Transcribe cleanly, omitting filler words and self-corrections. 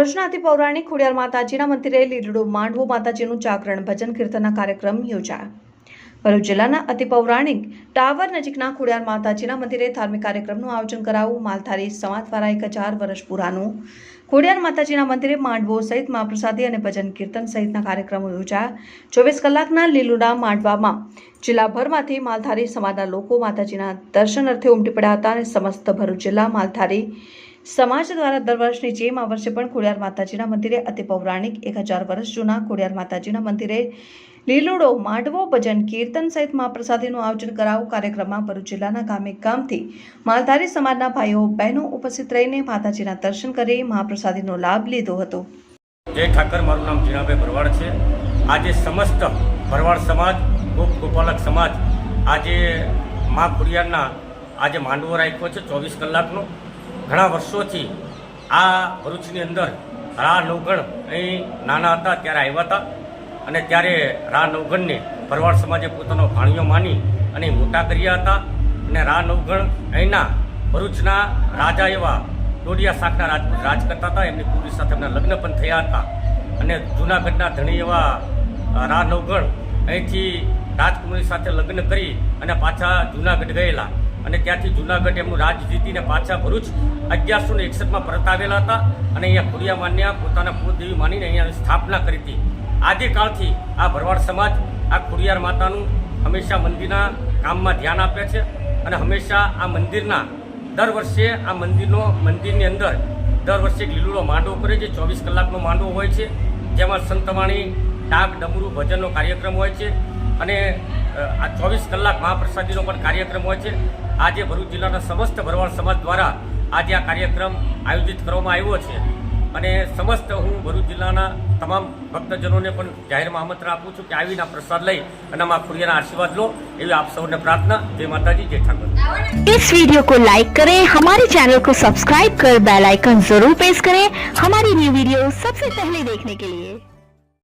ભરૂચના અતિ પૌરાણિક ખોડિયાર માતાજીના મંદિરે લીલડો માંડવો માતાજીનું જાગરણ ભજન કીર્તનના કાર્યક્રમ યોજાયા. ભરૂચ જિલ્લાના અતિ પૌરાણિક ટાવર નજીકના ખોડિયાર માતાજીના મંદિરે ધાર્મિક કાર્યક્રમનું આયોજન કરાયું. માલધારી સમાજ દ્વારા 1000 વર્ષ પુરાનું ખોડિયાર માતાજીના મંદિરે માંડવો સહિત મહાપ્રસાદી અને ભજન કીર્તન સહિતના કાર્યક્રમો યોજાયા. 24 કલાકના લીલુડા માંડવામાં જિલ્લાભરમાંથી માલધારી સમાજના લોકો માતાજીના દર્શન અર્થે ઉમટી પડ્યા હતા અને સમસ્ત ભરૂચ જિલ્લા માલધારી સમાજ દ્વારા દર વર્ષની જેમ આ વર્ષે પણ ખોડિયાર માતાજીના મંદિરે અતિ પૌરાણિક 1000 વર્ષ જૂના ખોડિયાર માતાજીના મંદિરે લીલુડો માંડવો ભજન કીર્તન સહિત મહાપ્રસાદીનું આયોજન કરાયું. કાર્યક્રમમાં ભરૂચ જિલ્લાના ગામે ગામથી માલધારી સમાજના ભાઈઓ બહેનો ઉપસ્થિત રહીને માતાજીના દર્શન કરી મહાપ્રસાદીનો લાભ લીધો હતો. જય ઠાકર. મારું નામ જીણાભાઈ ભરવાડ છે. આજે સમસ્ત ભરવાડ સમાજ ગોપાલક સમાજ આજે મા ખોડિયારના આજે માંડવો રાખ્યો છે 24 કલાકનો. ઘણા વર્ષોથી આ ભરૂચની અંદર રા નવગણ અહીં નાના હતા ત્યારે આવ્યા હતા અને ત્યારે રા નવગણને ભરવાડ સમાજે પોતાનો ભાણિયો માની અને મોટા કર્યા હતા. અને રા નવગણ અહીંના ભરૂચના રાજા એવા ડોડિયા શાખના રાજ કરતા હતા. એમની પુત્રી સાથે એમના લગ્ન પણ થયા હતા અને જૂનાગઢના ધણી એવા રા નવગણ અહીંથી રાજકુમારી સાથે લગ્ન કરી અને પાછા જૂનાગઢ ગયેલા અને ત્યાંથી જૂનાગઢ એમનું રાજ જીતીને પાછા ભરૂચ 1161માં પરત આવેલા હતા અને અહીંયા ખોડિયાર માન્યા પોતાના કુળદેવી માનીને અહીંયા સ્થાપના કરી હતી. આદિકાળથી આ ભરવાડ સમાજ આ ખોડિયાર માતાનું હંમેશા મંદિરના કામમાં ધ્યાન આપે છે અને હંમેશા આ મંદિરના દર વર્ષે આ મંદિરની અંદર દર વર્ષે એક લીલુડો માંડવો કરે છે. 24 કલાકનો માંડવો હોય છે જેમાં સંતવાણી ડાક ડમરૂ ભજનનો કાર્યક્રમ હોય છે અને આ 24 કલાક મહાપ્રસાદીનો પણ કાર્યક્રમ હોય છે. આજે ભરૂચ જિલ્લાના સમસ્ત ભરવાડ સમાજ દ્વારા આજે આ કાર્યક્રમ આયોજિત કરવામાં આવ્યો છે અને સમસ્ત હું ભરૂચ જિલ્લાના તમામ ભક્તજનોને પણ જાહેરમાં આમંત્રણ આપું છું કે આવીને પ્રસાદ લઈ અને મા ખોડિયારના આશીર્વાદ લો એવી આપ સૌને પ્રાર્થના. જય માતાજી, જય ઠાકર. इस वीडियो को लाइक करें, हमारे चैनल को सब्सक्राइब कर बेल आइकन जरूर प्रेस करें हमारी न्यू वीडियो सबसे पहले देखने के लिए.